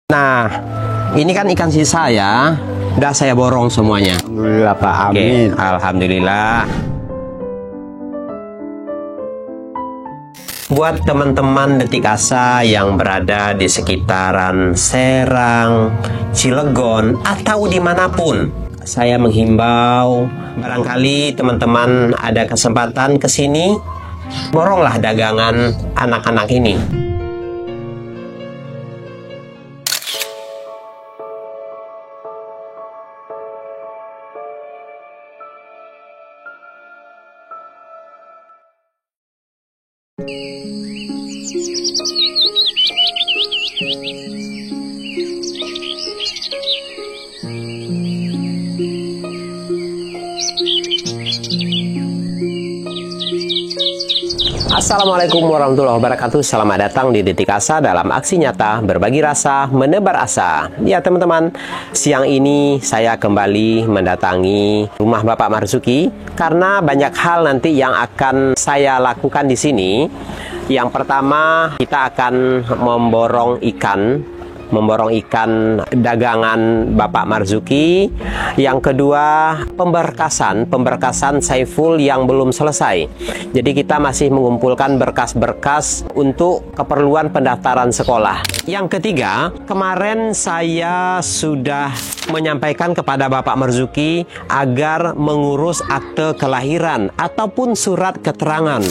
Nah, ini kan ikan sisa ya. Udah saya borong semuanya. Alhamdulillah Pak, amin. Oke, alhamdulillah. Buat teman-teman Detik Asa yang berada di sekitaran Serang, Cilegon, atau dimanapun, saya menghimbau, barangkali teman-teman ada kesempatan ke sini, boronglah dagangan anak-anak ini. Assalamualaikum warahmatullahi wabarakatuh. Selamat datang di Detik Asa dalam aksi nyata berbagi rasa, menebar asa. Ya teman-teman, siang ini saya kembali mendatangi rumah Bapak Marzuki karena banyak hal nanti yang akan saya lakukan di sini. Yang pertama, kita akan memborong ikan dagangan Bapak Marzuki. Yang kedua, pemberkasan Saiful yang belum selesai. Jadi kita masih mengumpulkan berkas-berkas untuk keperluan pendaftaran sekolah. Yang ketiga, kemarin saya sudah menyampaikan kepada Bapak Marzuki agar mengurus akte kelahiran ataupun surat keterangan.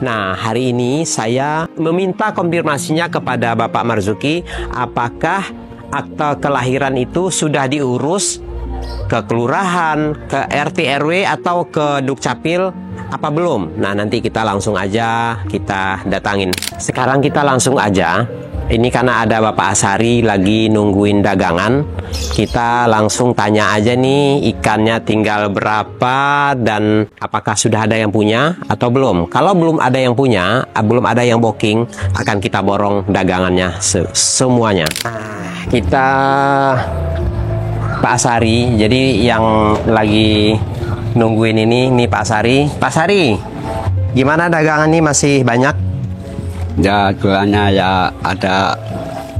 Nah, hari ini saya meminta konfirmasinya kepada Bapak Marzuki, apakah akte kelahiran itu sudah diurus ke kelurahan, ke RT RW atau ke Dukcapil apa belum? Nah, nanti kita langsung aja kita datangin. Sekarang kita langsung aja. Ini karena ada Bapak Asari lagi nungguin dagangan. Kita langsung tanya aja nih, ikannya tinggal berapa dan apakah sudah ada yang punya atau belum. Kalau belum ada yang punya, belum ada yang booking, akan kita borong dagangannya semuanya. Nah, kita Pak Asari, jadi yang lagi nungguin ini Pak Asari. Pak Asari, gimana dagangan ini, masih banyak? Ya jualannya ya ada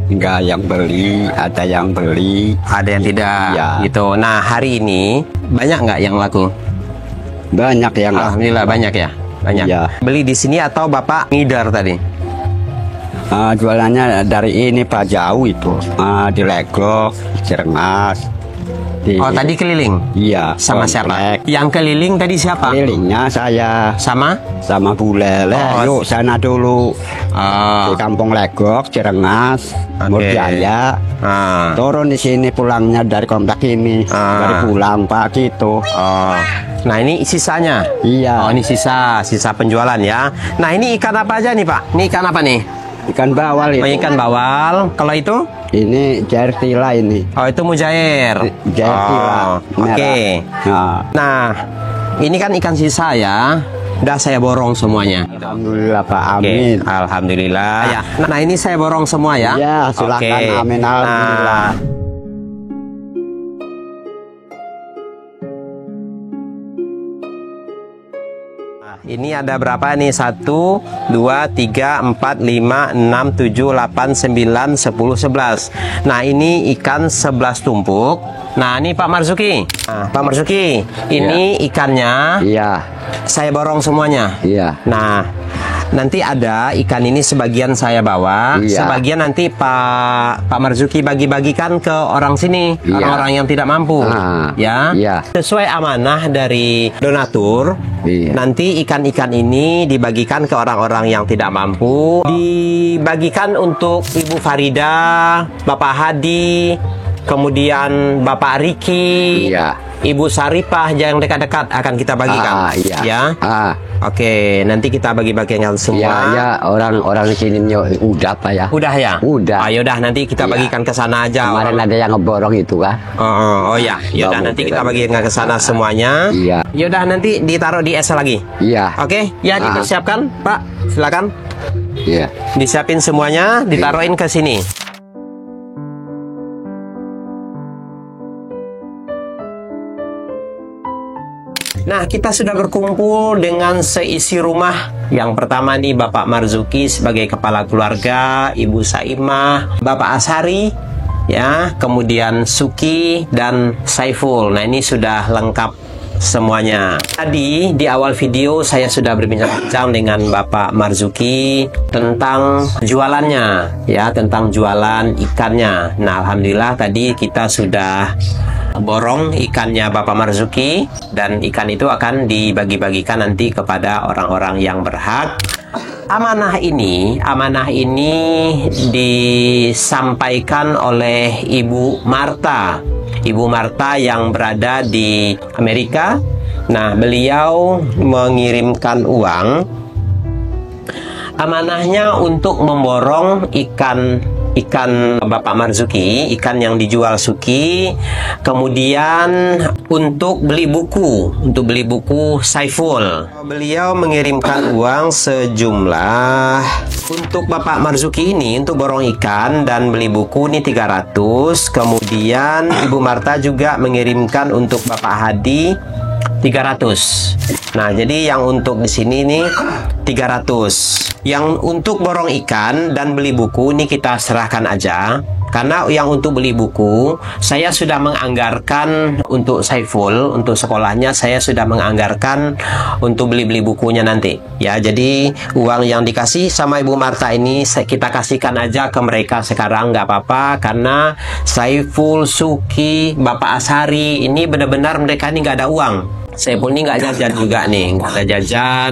enggak yang beli, ada yang beli, ada yang tidak ya. Gitu. Nah, hari ini banyak nggak yang laku? Banyak yang Alhamdulillah laku. Banyak ya? Banyak ya. Beli di sini atau Bapak ngider tadi? Jualannya dari ini Pak, jauh itu, di Legok, Cirengas. Oh, tadi keliling? Iya. Sama siapa? Yang keliling tadi siapa? Kelilingnya saya. Sama Bule. Yuk sana dulu. Di Kampung Legok, Cirengas, Murjaya. Turun di sini pulangnya dari komplek ini. Dari pulang Pak gitu. Nah, ini sisanya? Iya. Oh, ini sisa penjualan ya. Nah, ini ikan apa aja nih Pak? Ini ikan apa nih? Ikan bawal itu. Oh, ikan bawal. Kalau itu? Ini jair tila ini. Oh, itu mujair. Jair tila. Oke. Nah, ini kan ikan sisa ya. Udah saya borong semuanya. Alhamdulillah Pak, amin. Alhamdulillah. Ya. Nah, ini saya borong semua ya. Ya, silakan. Amin. Alhamdulillah. Ini ada berapa nih? 1, 2, 3, 4, 5, 6, 7, 8, 9, 10, 11. Nah, ini ikan 11 tumpuk. Nah, ini Pak Marzuki. Nah, Pak Marzuki, ini ikannya. Iya. Saya borong semuanya. Iya. Nah, nanti ada ikan ini sebagian saya bawa, sebagian nanti Pak Marzuki bagi-bagikan ke orang sini, orang-orang yang tidak mampu, ya. Sesuai amanah dari donatur, nanti ikan-ikan ini dibagikan ke orang-orang yang tidak mampu, dibagikan untuk Ibu Farida, Bapak Hadi, kemudian Bapak Riki, Ibu Saripah yang dekat-dekat akan kita bagikan, ya. Oke, nanti kita bagi-bagikan semua. Ya, orang-orang sini udah Pak ya. Udah ya? Udah. Yaudah, nanti kita bagikan ke sana aja. Kemarin ada yang ngeborong itu kan. Oh ya, yaudah nanti kita bagikan ke sana semuanya. Iya. Yaudah, nanti ditaruh di es lagi. Iya. Oke, ya dipersiapkan, Pak. Silakan. Iya. Disiapin semuanya, ditaruhin ke sini. Nah, kita sudah berkumpul dengan seisi rumah. Yang pertama nih Bapak Marzuki sebagai kepala keluarga, Ibu Saimah, Bapak Asari, ya, kemudian Suki dan Saiful. Nah, ini sudah lengkap semuanya. Tadi di awal video saya sudah berbincang-bincang dengan Bapak Marzuki tentang jualannya, ya, tentang jualan ikannya. Nah, alhamdulillah tadi kita sudah borong ikannya Bapak Marzuki, dan ikan itu akan dibagi-bagikan nanti kepada orang-orang yang berhak. Amanah ini disampaikan oleh Ibu Marta. Ibu Marta yang berada di Amerika. Nah, beliau mengirimkan uang. Amanahnya untuk memborong ikan Bapak Marzuki, ikan yang dijual Suki, kemudian untuk beli buku Saiful. Beliau mengirimkan uang sejumlah untuk Bapak Marzuki ini, untuk borong ikan dan beli buku ini 300. Kemudian Ibu Marta juga mengirimkan untuk Bapak Hadi 300. Nah, jadi yang untuk di sini nih 300. Yang untuk borong ikan dan beli buku ini kita serahkan aja. Karena yang untuk beli buku, saya sudah menganggarkan untuk Saiful, untuk sekolahnya saya sudah menganggarkan untuk beli-beli bukunya nanti. Ya, jadi uang yang dikasih sama Ibu Marta ini kita kasihkan aja ke mereka sekarang, nggak apa-apa. Karena Saiful, Suki, Bapak Asari, ini benar-benar mereka ini nggak ada uang. Saiful ini nggak jajan juga nih, nggak ada jajan.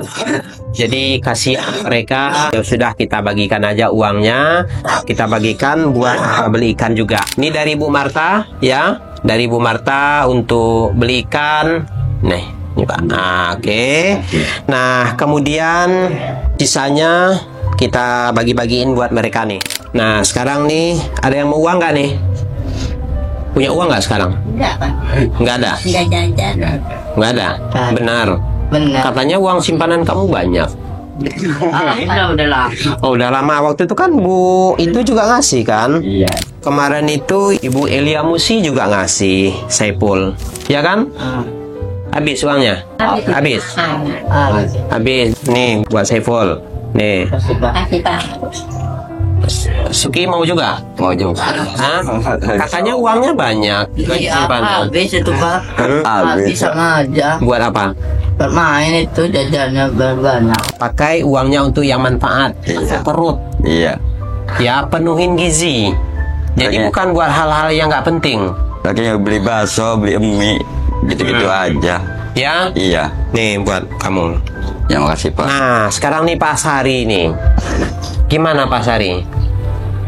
Jadi kasih mereka, ya sudah kita bagikan aja uangnya. Kita bagikan buat beli ikan juga. Ini dari Bu Marta, ya, dari Bu Marta untuk beli ikan. Nih, ini Pak. Nah, oke. Nah, kemudian sisanya kita bagi-bagiin buat mereka nih. Nah, sekarang nih ada yang mau uang nggak nih? Punya uang nggak sekarang? Enggak, Pak. Nggak ada? Enggak jajan. Nggak ada? Benar? Benar. Katanya uang simpanan kamu banyak. Udah lama. Oh, udah lama. Waktu itu kan Bu itu juga ngasih kan? Iya. Kemarin itu Ibu Elia Musi juga ngasih Saiful. Ya kan? Habis uangnya? Habis. Habis. Nih buat Saiful. Nih. Kasih, Pak. Suki mau juga? Mau juga. Hah? Katanya uangnya banyak. Iya, habis itu, Pak. Habis sama aja. Buat apa? Bermain itu jajannya banyak. Pakai uangnya untuk yang manfaat. Untuk perut. Iya. Ya, penuhin gizi. Jadi Oke. bukan buat hal-hal yang nggak penting. Lagi beli bakso, beli mie, gitu-gitu aja. Ya? Iya. Nih buat kamu. Ya, makasih Pak. Nah, sekarang nih Pak Sari nih. Gimana Pak Sari?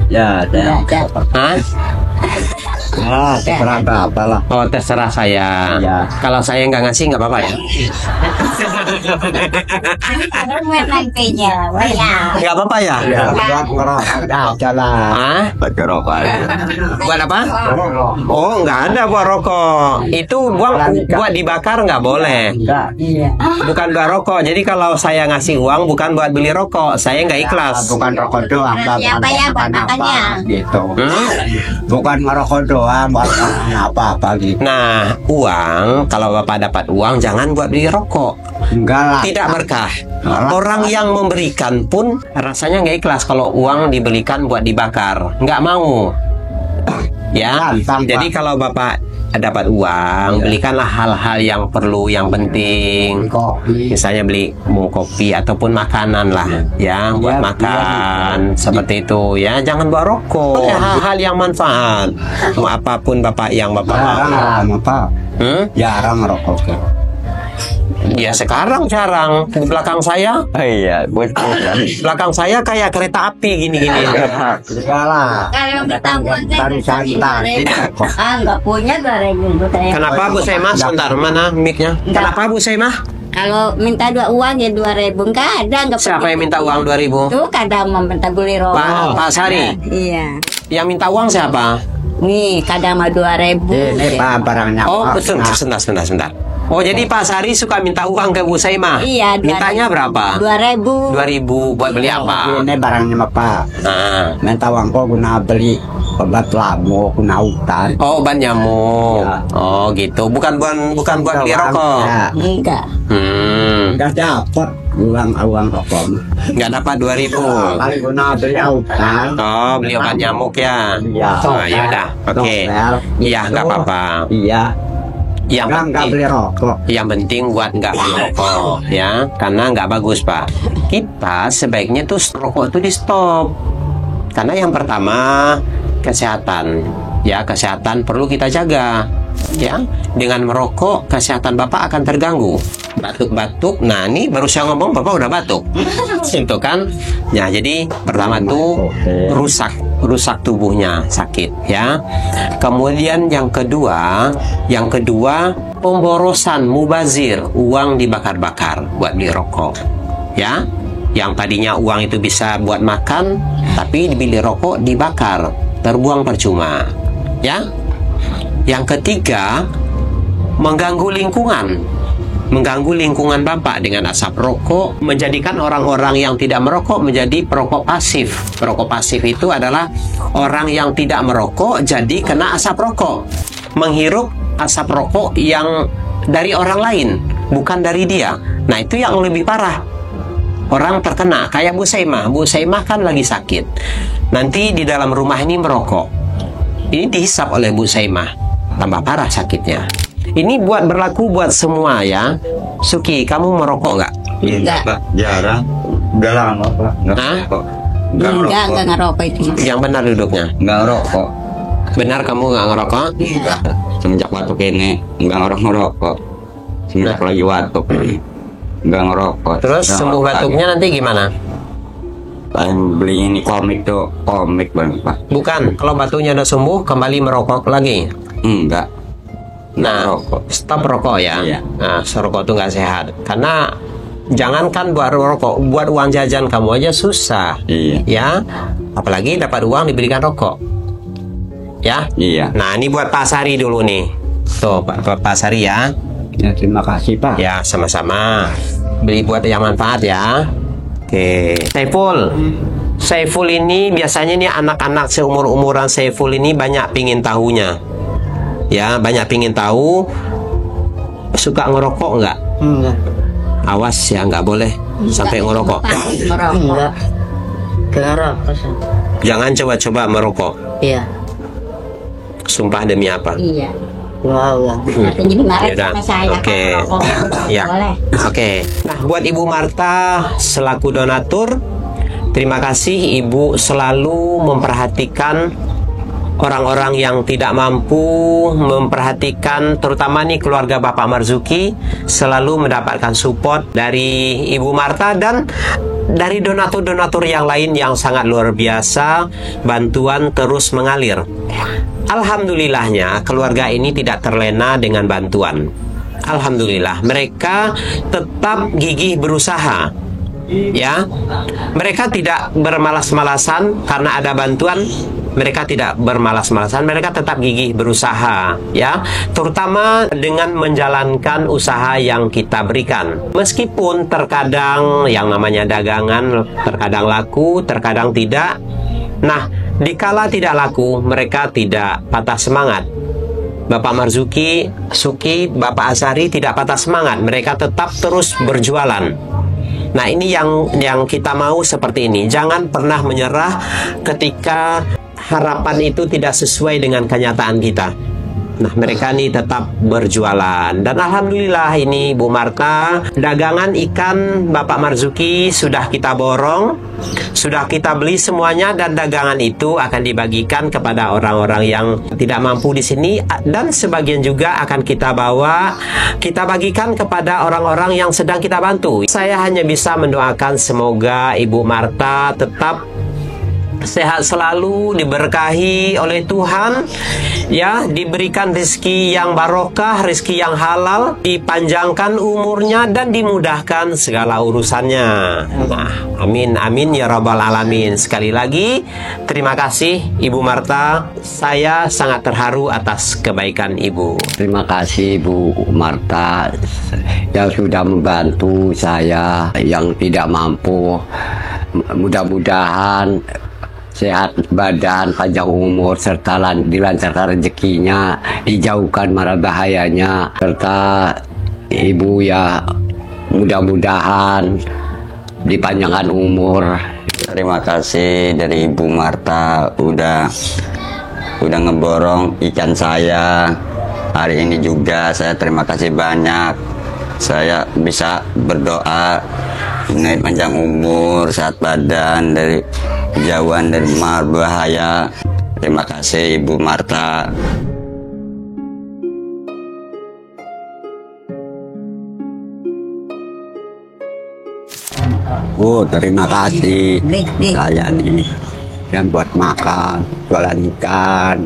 Ya, ada. Hah? Terserah apa lah. Oh, terserah saya. Iya. Kalau saya nggak ngasih nggak apa-apa ya? Nggak apa-apa ya? Buat ngerokok aja lah. Hah? Buat ngerokok aja. Buat apa? Oh, nggak ada buat rokok. Itu buat dibakar nggak boleh. Enggak. Bukan buat rokok. Jadi kalau saya ngasih uang bukan buat beli rokok. Saya nggak ikhlas. Bukan rokok doang, Pak. Siapa ya, Pak, makannya? Gitu. Hmm? Bukan ngerokok doang, buat apa-apa gitu. Nah, uang, kalau Bapak dapat uang, jangan buat beli rokok. Enggak lah. Tidak berkah. Alah. Orang yang memberikan pun rasanya nggak ikhlas kalau uang dibelikan buat dibakar. Nggak mau. Ya, Gampang, jadi Pak. kalau Bapak dapat uang, belikanlah hal-hal yang perlu, yang penting. Kopi. Misalnya beli mau kopi ataupun makanan lah, ya, buat Iya, makan, seperti itu, ya. Jangan bawa rokok. Ya, hal-hal yang manfaat. Mau apapun Bapak yang Bapak Jarang mau. lama, Pak. Jarang ngerokok. Ya sekarang jarang. Di belakang saya, Iya, belakang saya kayak kereta api gini-gini. Enggak lah. Kalau bertambah Baru santai. nggak punya 2.000 saya. Kenapa Bu Sema? Sebentar, mana mic-nya? Kenapa Bu Sema? Kalau minta uang ya 2.000 nggak ada, nggak. Siapa yang minta uang 2.000? Tuh kadang mau minta beli rokok. Pak Sari. Iya. Yang minta uang siapa? Nih kadang mah 2.000. Ini Pak barangnya. Oh, Pak. betul. Sebentar. Oh, jadi Pak Sari suka minta uang ke Bu Sema? Iya. Mintanya berapa? 2.000. 2.000 buat beli apa? Ini barangnya Pak. Nah. Minta uang kok guna beli obat lamuk, guna hutan. Oh, obat nyamuk. Ya. Oh, gitu. Bukan buat beli rokok. Ya. Enggak. Enggak dapat. uang rokok. Nggak dapat 2.000. Kali guna beli obat. Oh, beli obat nyamuk ya. Iya. Oh, ya udah. Oke. Iya, nggak apa-apa. Iya. Yang nggak penting, beli rokok. yang penting buat nggak beli rokok ya, karena nggak bagus Pak. Kita sebaiknya tuh rokok itu di stop. Karena yang pertama kesehatan, ya kesehatan perlu kita jaga. Ya, dengan merokok kesehatan Bapak akan terganggu. Batuk-batuk, nah ini baru saya ngomong Bapak udah batuk. Itu kan. Ya, jadi pertama tuh rusak tubuhnya, sakit ya. Kemudian yang kedua pemborosan mubazir, uang dibakar-bakar buat beli rokok. Ya. Yang tadinya uang itu bisa buat makan, tapi dibeli rokok dibakar, terbuang percuma. Ya. Yang ketiga, mengganggu lingkungan Bapak dengan asap rokok, menjadikan orang-orang yang tidak merokok menjadi perokok pasif. Perokok pasif itu adalah orang yang tidak merokok jadi kena asap rokok, menghirup asap rokok yang dari orang lain, bukan dari dia. Nah, itu yang lebih parah. Orang terkena kayak Bu Saimah kan lagi sakit. Nanti di dalam rumah ini merokok. Ini dihisap oleh Bu Saimah. Tambah parah sakitnya. Ini berlaku buat semua ya. Suki, kamu merokok nggak? Enggak. Jarang. Udah lama Pak. Enggak ngerokok itu. Yang benar duduknya. Nggak ngerokok. Benar kamu nggak ngerokok? Iya. Semenjak batuk ini nggak ngerokok. Semenjak lagi batuk nggak ngerokok. Terus sembuh batuknya nanti gimana? Beli ini komik Bang Pak. Bukan, kalau batuknya udah sembuh kembali merokok lagi. Enggak. Nah, Rokok. stop rokok ya. Iya. Nah, rokok itu nggak sehat. Karena jangankan buat rokok, buat uang jajan kamu aja susah. Iya. Ya, apalagi dapat uang diberikan rokok. Ya. Iya. Nah, ini buat Pak Sari dulu nih. Tuh, Pak Sari ya. Ya, terima kasih Pak. Ya, sama-sama. Beli buat yang manfaat ya. Oke. Saiful ini biasanya nih anak-anak seumur-umuran Saiful ini banyak pingin tahunya. Ya, banyak pingin tahu. Suka ngerokok nggak? Enggak. Awas ya, nggak boleh sampai ngerokok. Enggak. Ngerokok. Jangan coba-coba merokok. Iya. Sumpah demi apa? Iya. Wow. Jadi marah Yaudah. sama saya. Oke. Ya. Boleh. Oke. Nah, buat Ibu Marta selaku donatur, terima kasih Ibu selalu memperhatikan orang-orang yang tidak mampu, memperhatikan terutama nih keluarga Bapak Marzuki, selalu mendapatkan support dari Ibu Marta dan dari donatur-donatur yang lain yang sangat luar biasa. Bantuan terus mengalir. Alhamdulillahnya keluarga ini tidak terlena dengan bantuan. Alhamdulillah mereka tetap gigih berusaha. Ya, mereka tidak bermalas-malasan karena ada bantuan. Mereka tidak bermalas-malasan, mereka tetap gigih berusaha, ya, terutama dengan menjalankan usaha yang kita berikan. Meskipun terkadang yang namanya dagangan terkadang laku, terkadang tidak. Nah, dikala tidak laku, mereka tidak patah semangat. Bapak Marzuki, Suki, Bapak Azhari tidak patah semangat, mereka tetap terus berjualan. Nah, ini yang kita mau seperti ini. Jangan pernah menyerah ketika harapan itu tidak sesuai dengan kenyataan kita. Nah, mereka ini tetap berjualan. Dan alhamdulillah ini Bu Marta, dagangan ikan Bapak Marzuki sudah kita borong, sudah kita beli semuanya, dan dagangan itu akan dibagikan kepada orang-orang yang tidak mampu di sini, dan sebagian juga akan kita bawa, kita bagikan kepada orang-orang yang sedang kita bantu. Saya hanya bisa mendoakan semoga Ibu Marta tetap sehat selalu, diberkahi oleh Tuhan, ya, diberikan rezeki yang barokah, rezeki yang halal, dipanjangkan umurnya dan dimudahkan segala urusannya. Nah, amin amin ya rabbal alamin. Sekali lagi terima kasih Ibu Marta, saya sangat terharu atas kebaikan Ibu. Terima kasih Bu Marta yang sudah membantu saya yang tidak mampu. Mudah-mudahan sehat badan, panjang umur, serta dilancarkan rezekinya, dijauhkan mara bahayanya, serta Ibu ya mudah-mudahan dipanjangkan umur. Terima kasih dari Ibu Marta udah ngeborong ikan saya. Hari ini juga saya terima kasih banyak. Saya bisa berdoa mengenai panjang umur, sehat badan, dari jauhan dari bahaya. Terima kasih Ibu Marta. Oh, terima kasih. Saya nih yang buat makan, jualan ikan,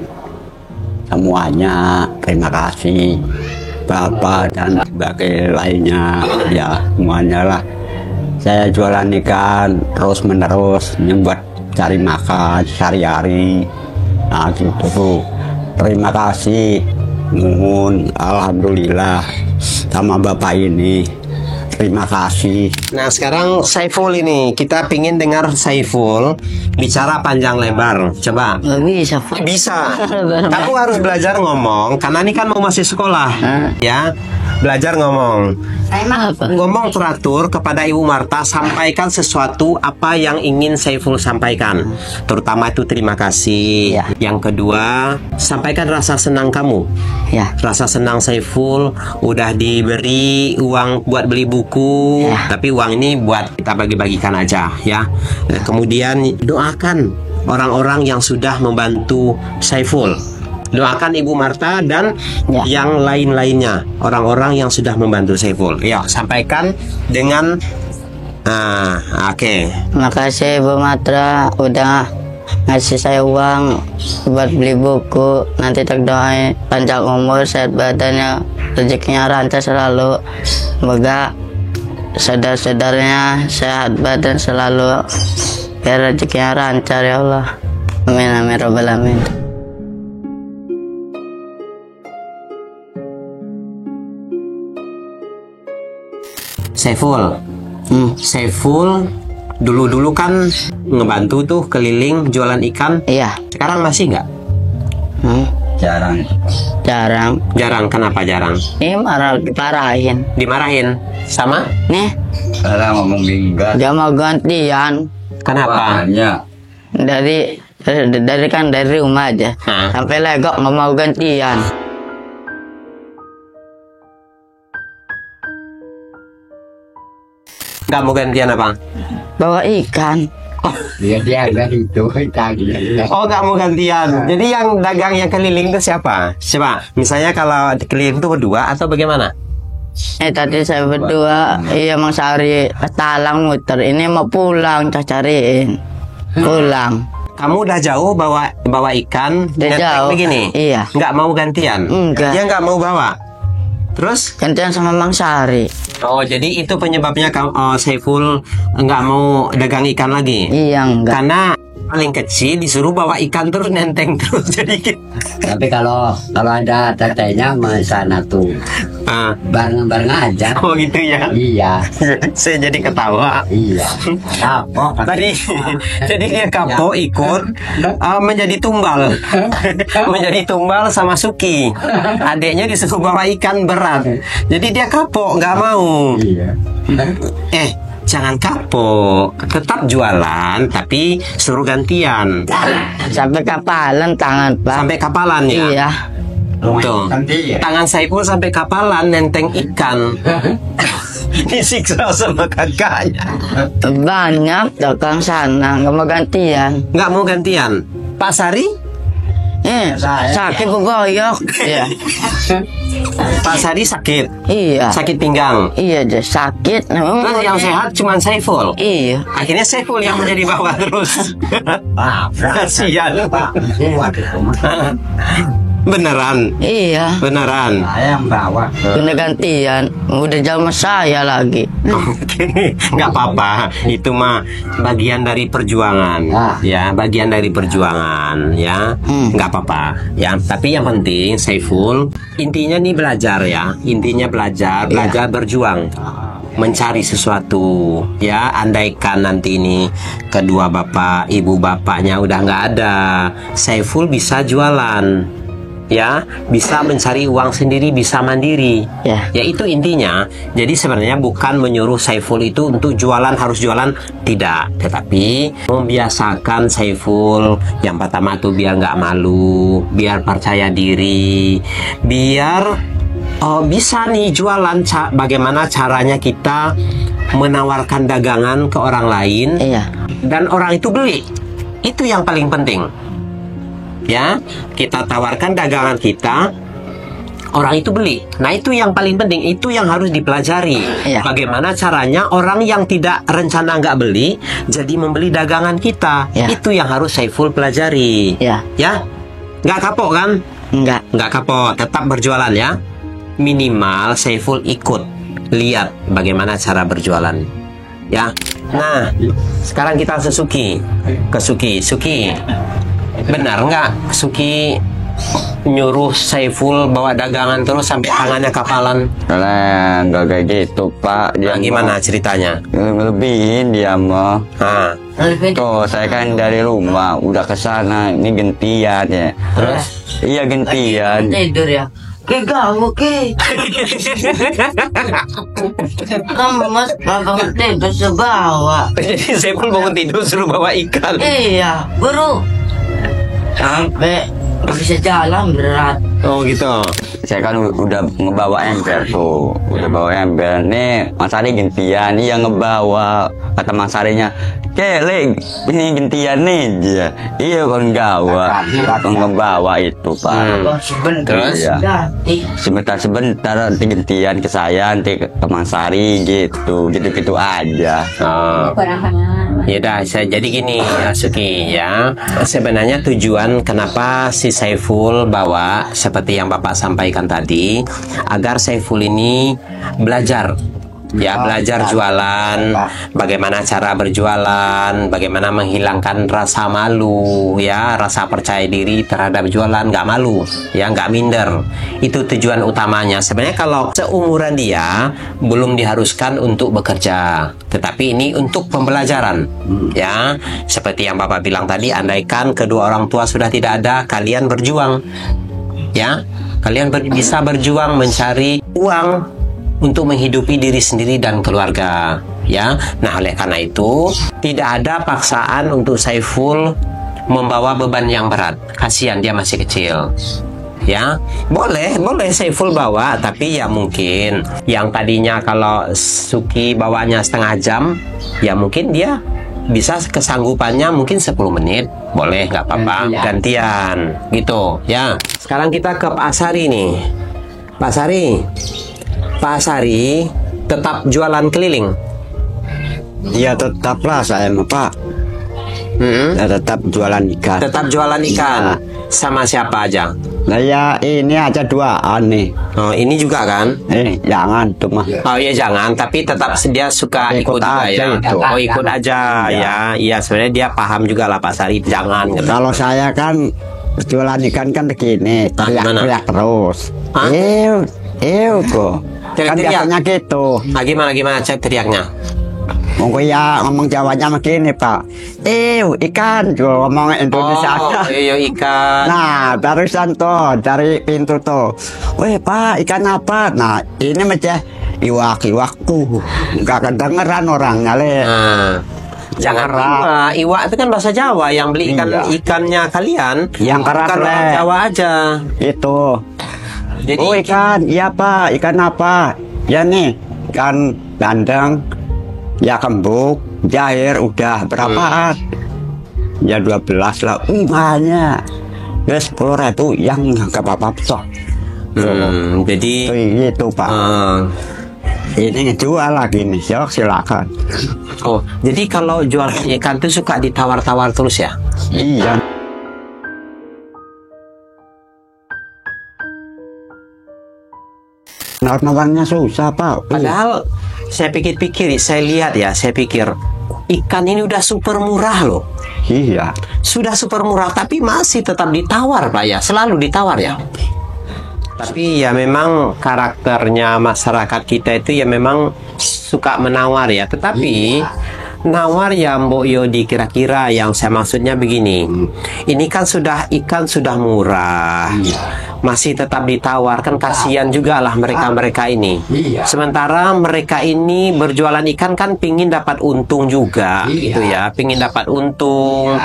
semuanya terima kasih. Bapak dan sebagai lainnya, ya semuanya lah. Saya jualan ikan terus menerus, buat cari makan sehari-hari. Nah gitu. Terima kasih. Nuhun, alhamdulillah sama Bapak ini. Terima kasih. Nah sekarang Saiful ini, kita pingin dengar Saiful bicara panjang lebar. Coba. Nggak bisa, Pak. Bisa. Kamu harus belajar ngomong, karena ini kan mau masih sekolah. Ya, belajar ngomong. Apa? Ngomong teratur kepada Ibu Marta, sampaikan sesuatu apa yang ingin Saiful sampaikan. Terutama itu terima kasih. Ya. Yang kedua, sampaikan rasa senang kamu. Ya. Rasa senang Saiful udah diberi uang buat beli buku, Ya. tapi uang ini buat kita bagi-bagikan aja ya. Nah, kemudian doakan orang-orang yang sudah membantu Saiful. Doakan Ibu Marta dan Ya. yang lain-lainnya, orang-orang yang sudah membantu Saiful. Ya, sampaikan dengan oke. Makasih Bu Matra udah ngasih saya uang buat beli buku. Nanti tak doain panjang umur, sehat badannya, rezekinya lancar selalu. Semoga saudara-saudaranya sehat badan selalu, biar rezekinya lancar ya Allah. Amin amin robbal alamin. Saiful. Saiful dulu-dulu kan ngebantu tuh keliling jualan ikan. Iya. Sekarang masih nggak? Jarang. Jarang. Jarang. Kenapa jarang? Ini marah diparahin. Dimarahin sama? Nih, Salah ngomong minggat. dia mau gantian. Kenapa? Banyak. Dari rumah aja sampai legok nggak mau gantian. Nggak mau gantian apa? Bawa ikan. Dia itu tadi. Oh, nggak mau gantian. Jadi yang dagang yang keliling itu siapa? Coba, misalnya kalau keliling itu berdua atau bagaimana? Tadi saya berdua, iya Mang Sari talang muter. Ini mau pulang, cariin. Pulang. Kamu udah jauh bawa ikan, Udah netek jauh. begini? Iya. Nggak mau gantian? Enggak. Dia nggak mau bawa. Terus? Gantian sama Mang Sari. Oh, jadi itu penyebabnya Saiful nggak mau dagang ikan lagi? Iya enggak. Karena paling kecil disuruh bawa ikan terus nenteng terus jadi Tapi kalau ada tetenya mah sana tuh bareng-bareng aja. Oh gitu ya. Iya. Saya jadi ketawa. Iya. Kapok. Tadi jadi dia kapok ikut menjadi tumbal. Menjadi tumbal sama Suki. Adiknya disuruh bawa ikan berat. Jadi dia kapok nggak mau. Iya. Jangan kapok, tetap jualan tapi suruh gantian. Sampai kapalan tangan Pak. Sampai kapalan ya. Iya. Tuh. Tangan Saiful sampai kapalan nenteng ikan. Disiksa sama kakaknya. Banyak dagang sana nggak mau gantian. Nggak mau gantian. Pak Sari? Sakit begoyok. Iya. Pak Sari sakit. Iya. Sakit pinggang. Iya, dia sakit. Terus yang sehat cuma Saiful. Iya. Akhirnya Saiful yang menjadi bawah terus. Kasihan. Beneran. Iya. Beneran. Saya yang bawa. Kena gantian. Udah jam saya lagi. Oke, nggak apa-apa. Itu mah bagian dari perjuangan, ya, bagian dari perjuangan, ya, nggak apa-apa, ya. Tapi yang penting, Saiful, intinya nih belajar ya, intinya belajar berjuang, mencari sesuatu, ya. Andaikan nanti ini kedua bapak, ibu bapaknya udah nggak ada, Saiful bisa jualan. ya, bisa mencari uang sendiri, bisa mandiri. Ya itu intinya. Jadi sebenarnya bukan menyuruh Saiful itu untuk jualan, harus jualan, tidak. Tetapi membiasakan Saiful yang pertama tuh biar nggak malu, biar percaya diri, biar bisa nih jualan. Bagaimana caranya kita menawarkan dagangan ke orang lain, dan orang itu beli. Itu yang paling penting. Ya, kita tawarkan dagangan kita, orang itu beli. Nah, itu yang paling penting, itu yang harus dipelajari. Bagaimana caranya orang yang tidak rencana nggak beli, jadi membeli dagangan kita. Itu yang harus Saiful pelajari. Ya, nggak kapok kan? Nggak kapok, tetap berjualan ya. Minimal Saiful ikut, lihat bagaimana cara berjualan. Ya, nah, sekarang kita ke Suki. Suki. Benar nggak Suki nyuruh Saiful bawa dagangan terus sampai tangannya kapalan? Nah, nggak kayak gitu Pak. Dia gimana ceritanya? Lebihin dia mah. Tuh saya kan dari rumah udah ke sana, ini gantian ya. Terus? Iya gantian. Tidur ya. Kamu mas bangun tidur sebawa. Jadi Saiful bangun tidur suruh bawa ikan. Iya, bro. Sampai bisa jalan berat. Oh gitu. Saya kan udah ngebawa ember tuh, udah bawa ember. Nih Mas Ari gantian, iya ngebawa. Kata Mas Arinya, Keleng, ini gantian nih dia. Iya kan gawa, ngebawa itu Pak. Terus? Sebentar nanti gantian ke saya, nanti ke Mas Ari gitu aja. Ya dah, jadi gini Suki ya. Sebenarnya tujuan kenapa si Saiful bawa seperti yang Bapak sampaikan tadi, agar Saiful ini belajar. Ya, belajar jualan, bagaimana cara berjualan, bagaimana menghilangkan rasa malu, ya, rasa percaya diri terhadap jualan, nggak malu, ya, nggak minder. Itu tujuan utamanya. Sebenarnya kalau seumuran dia belum diharuskan untuk bekerja, tetapi ini untuk pembelajaran, ya. Seperti yang Bapak bilang tadi, andaikan kedua orang tua sudah tidak ada, kalian berjuang, ya, kalian bisa berjuang mencari uang untuk menghidupi diri sendiri dan keluarga, ya. Nah, oleh karena itu tidak ada paksaan untuk Saiful membawa beban yang berat. Kasihan dia masih kecil. Ya, boleh Saiful bawa, tapi ya mungkin yang tadinya kalau Suki bawanya setengah jam, ya mungkin dia bisa kesanggupannya mungkin 10 menit. Boleh, nggak apa-apa, gantian gitu, ya. Sekarang kita ke Pak Sari nih. Pak Sari tetap jualan keliling? Ya tetaplah saya Pak. Ya, tetap jualan ikan. Tetap jualan ikan. Sama siapa aja? Nah ya ini aja duaan nih. Oh, ini juga kan? Jangan tuh mah. Oh iya jangan, tapi tetap dia suka ikut juga ya. Itu. Oh ikut aja ya. Iya sebenarnya dia paham juga lah Pak Sari, jangan. Kalau saya kan jualan ikan kan begini, teriak terus. Kok. Kan biasanya gitu. Gimana cek teriaknya? Ngomong Jawanya begini Pak. Ikan, ngomong Indonesia. Ikan. Nah, barusan tuh dari pintu tuh. Weh Pak, ikan apa? Nah, ini macam iwak tuh. Nggak kedengeran orangnya le. Jangan lupa, iwak itu kan bahasa Jawa. Yang beli ikannya kalian yang keras orang Jawa aja. Itu. Jadi, ikan, iya Pak, ikan apa? Ya nih, ikan bandeng, ya kembung, jair, udah berapaan? Ya 12 lah, banyak. Ya 10.000 yang nggak apa-apa toh. Jadi gitu Pak. Ini jual lagi nih, silakan. Oh, jadi kalau jual ikan itu suka ditawar-tawar terus ya? Iya. Nawarnya susah Pak. Padahal saya pikir-pikir, saya pikir ikan ini udah super murah loh. Iya. Sudah super murah, tapi masih tetap ditawar Pak ya, selalu ditawar ya. Tapi ya memang karakternya masyarakat kita itu ya memang suka menawar ya. Tetapi nawar ya Mbok Yodi, kira-kira yang saya maksudnya begini. Ini kan ikan sudah murah. masih tetap ditawar, kan kasihan juga lah mereka ini. Iya. Sementara mereka ini berjualan ikan kan pingin dapat untung juga, gitu ya, pingin dapat untung.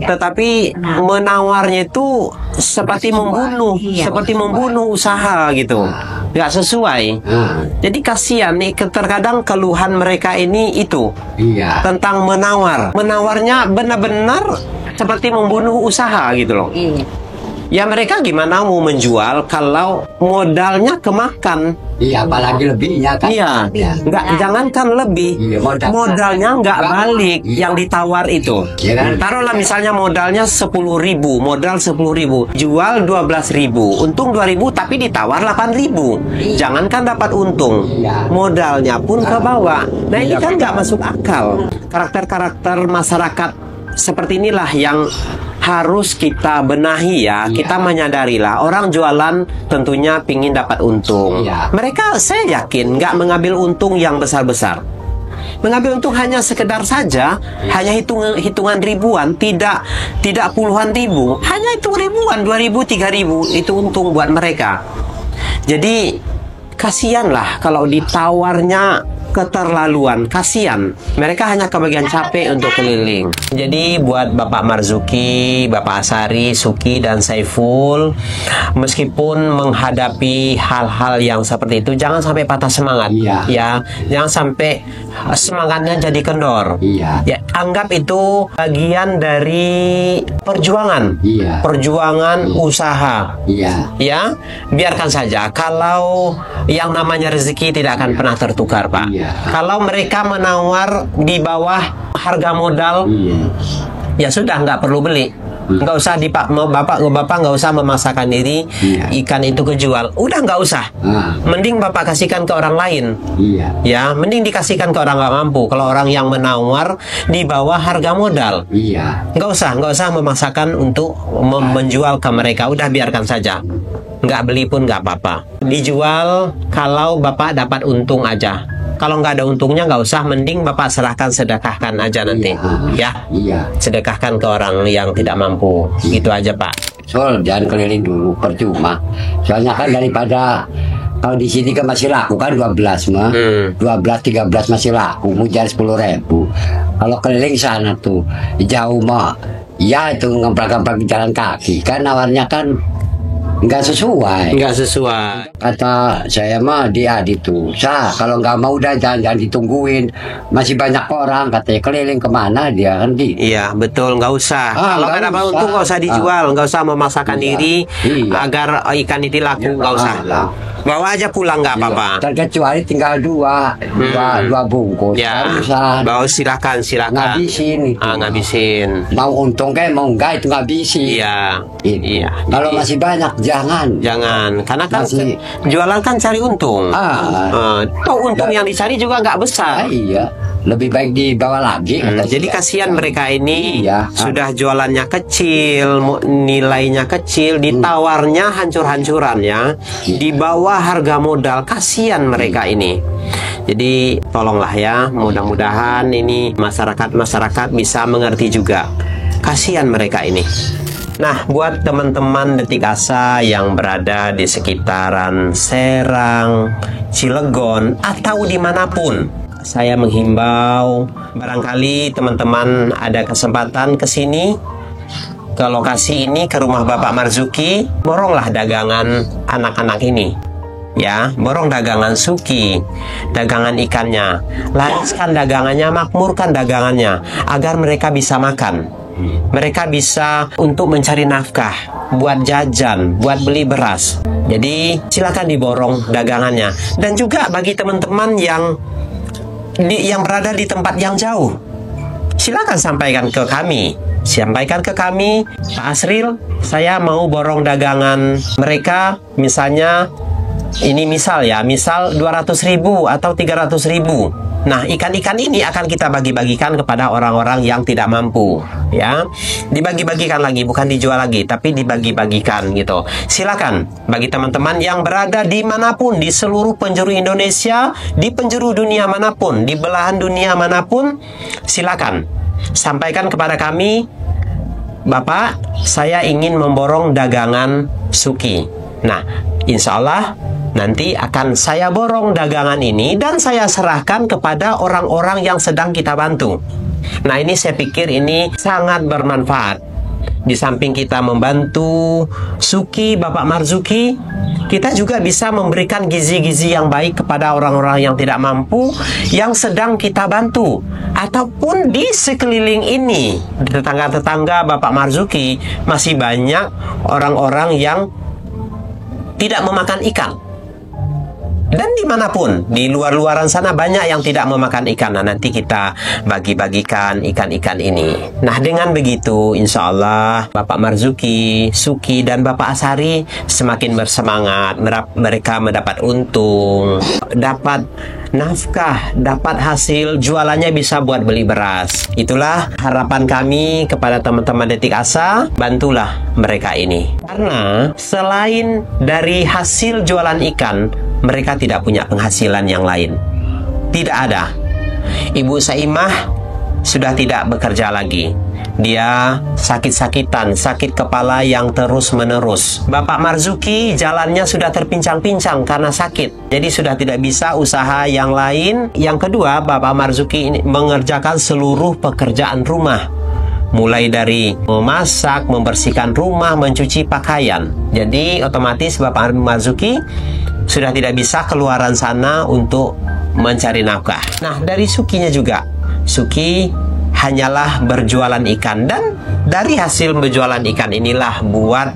Tetapi menawarnya itu seperti membunuh, seperti membunuh usaha gitu, nggak sesuai. Jadi kasihan nih, terkadang keluhan mereka ini itu tentang menawar. Menawarnya benar-benar seperti membunuh usaha gitu loh. Ya mereka gimana mau menjual kalau modalnya kemakan? Iya, apalagi lebihnya kan. Iya, jangankan lebih, modalnya nggak balik yang ditawar itu. Taruhlah misalnya modalnya 10.000, modal 10.000, jual 12.000, untung 2.000 tapi ditawar 8.000. Jangankan dapat untung, modalnya pun ke bawah. Nah ini kan nggak masuk akal. Karakter-karakter masyarakat seperti inilah yang harus kita benahi ya. Kita menyadarilah orang jualan tentunya pingin dapat untung. Mereka saya yakin nggak mengambil untung yang besar-besar. Mengambil untung hanya sekedar saja, hanya hitungan ribuan, tidak puluhan ribu, hanya hitung ribuan, 2.000, 3.000 itu untung buat mereka. Jadi kasihanlah kalau ditawarnya keterlaluan, kasihan. Mereka hanya kebagian capek untuk keliling. Jadi buat Bapak Marzuki, Bapak Asari, Suki, dan Saiful, meskipun menghadapi hal-hal yang seperti itu, jangan sampai patah semangat. Ya, jangan sampai semangatnya jadi kendor. Ya, anggap itu bagian dari perjuangan, perjuangan usaha. Ya, biarkan saja. Kalau yang namanya rezeki tidak akan pernah tertukar, Pak. Kalau mereka menawar di bawah harga modal, ya sudah, nggak perlu beli. Nggak usah bapak nggak usah memaksakan diri ikan itu kejual. Udah nggak usah. Mending bapak kasihkan ke orang lain. Ya, mending dikasihkan ke orang nggak mampu. Kalau orang yang menawar di bawah harga modal, nggak usah memaksakan untuk menjual ke mereka. Udah biarkan saja. Nggak beli pun nggak apa-apa. Dijual kalau bapak dapat untung aja. Kalau nggak ada untungnya nggak usah, mending bapak sedekahkan aja nanti, ya. Sedekahkan ke orang yang tidak mampu, gitu aja Pak. Sol, jangan keliling dulu, percuma. Soalnya kan daripada kalau di sini kan masih laku kan 12 mah, 12-13 masih laku, mau cari 10.000. Kalau keliling sana tuh jauh mah, ya itu ngemprak-ngemprak jalan kaki, kan nawarnya kan nggak sesuai. Kata saya mah dia itu kalau nggak mau udah jangan ditungguin, masih banyak orang katanya keliling kemana dia kan gitu. Iya betul, nggak usah. Kalau nggak dapat untung nggak usah dijual, nggak usah memaksakan diri agar ikan itu laku, nggak usah. Bawa aja pulang nggak apa-apa. Terkecuali tinggal dua bungkus. Ya, bawa silakan. Ngabisin itu. Ngabisin. Mau untung kayak mau enggak itu ngabisin. Iya. Kalau masih banyak jangan. Karena kan jualan kan cari untung. Untung yang dicari juga nggak besar. Iya. Lebih baik dibawa lagi. Jadi kasihan mereka ini sudah jualannya kecil, nilainya kecil, ditawarnya hancur-hancuran ya, di bawah harga modal. Kasihan mereka ini. Jadi tolonglah ya, mudah-mudahan ini masyarakat bisa mengerti juga. Kasihan mereka ini. Nah, buat teman-teman Detik Asa yang berada di sekitaran Serang, Cilegon, atau dimanapun, saya menghimbau, barangkali teman-teman ada kesempatan ke sini, ke lokasi ini, ke rumah Bapak Marzuki, boronglah dagangan anak-anak ini. Ya, borong dagangan Suki, dagangan ikannya, lariskan dagangannya, makmurkan dagangannya, agar mereka bisa makan. Mereka bisa untuk mencari nafkah, buat jajan, buat beli beras. Jadi silakan diborong dagangannya. Dan juga bagi teman-teman yang berada di tempat yang jauh, silakan sampaikan ke kami. Pak Asril, saya mau borong dagangan mereka, misalnya ini misal 200.000 atau 300.000. Nah, ikan-ikan ini akan kita bagi-bagikan kepada orang-orang yang tidak mampu, ya. Dibagi-bagikan lagi, bukan dijual lagi, tapi dibagi-bagikan gitu. Silakan bagi teman-teman yang berada dimanapun, di seluruh penjuru Indonesia, di penjuru dunia manapun, di belahan dunia manapun, silakan sampaikan kepada kami Bapak, saya ingin memborong dagangan Suki. Nah, insya Allah nanti akan saya borong dagangan ini dan saya serahkan kepada orang-orang yang sedang kita bantu. Nah, ini saya pikir ini sangat bermanfaat. Di samping kita membantu Suki, Bapak Marzuki, kita juga bisa memberikan gizi-gizi yang baik kepada orang-orang yang tidak mampu, yang sedang kita bantu. Ataupun di sekeliling ini, di tetangga-tetangga Bapak Marzuki, masih banyak orang-orang yang tidak memakan ikan. Dan dimanapun, di luar-luaran sana banyak yang tidak memakan ikan. Nah, nanti kita bagi-bagikan ikan-ikan ini. Nah, dengan begitu, insya Allah, Bapak Marzuki, Suki, dan Bapak Asari semakin bersemangat. Mereka mendapat untung, dapat nafkah, dapat hasil, jualannya bisa buat beli beras. Itulah harapan kami kepada teman-teman Detik Asa, bantulah mereka ini. Karena selain dari hasil jualan ikan, mereka tidak punya penghasilan yang lain. Tidak ada. Ibu Saimah sudah tidak bekerja lagi. Dia sakit-sakitan, sakit kepala yang terus-menerus. Bapak Marzuki jalannya sudah terpincang-pincang karena sakit. Jadi sudah tidak bisa usaha yang lain. Yang kedua, Bapak Marzuki ini mengerjakan seluruh pekerjaan rumah. Mulai dari memasak, membersihkan rumah, mencuci pakaian. Jadi otomatis Bapak Marzuki sudah tidak bisa keluaran sana untuk mencari nafkah. Nah, dari Sukinya juga. Suki hanyalah berjualan ikan, dan dari hasil berjualan ikan inilah buat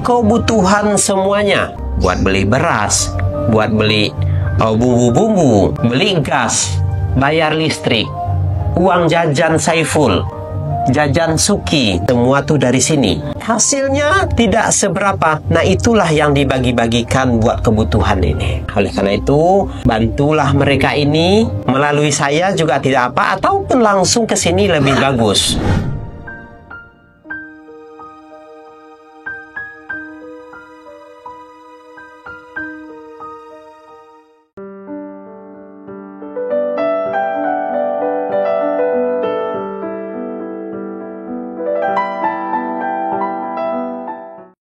kebutuhan semuanya. Buat beli beras, buat beli bumbu-bumbu, beli gas, bayar listrik, uang jajan Saiful, jajan Suki, semua tuh dari sini. Hasilnya tidak seberapa. Nah, itulah yang dibagi-bagikan buat kebutuhan ini. Oleh karena itu, bantulah mereka ini. Melalui saya juga tidak apa, ataupun langsung ke sini lebih bagus.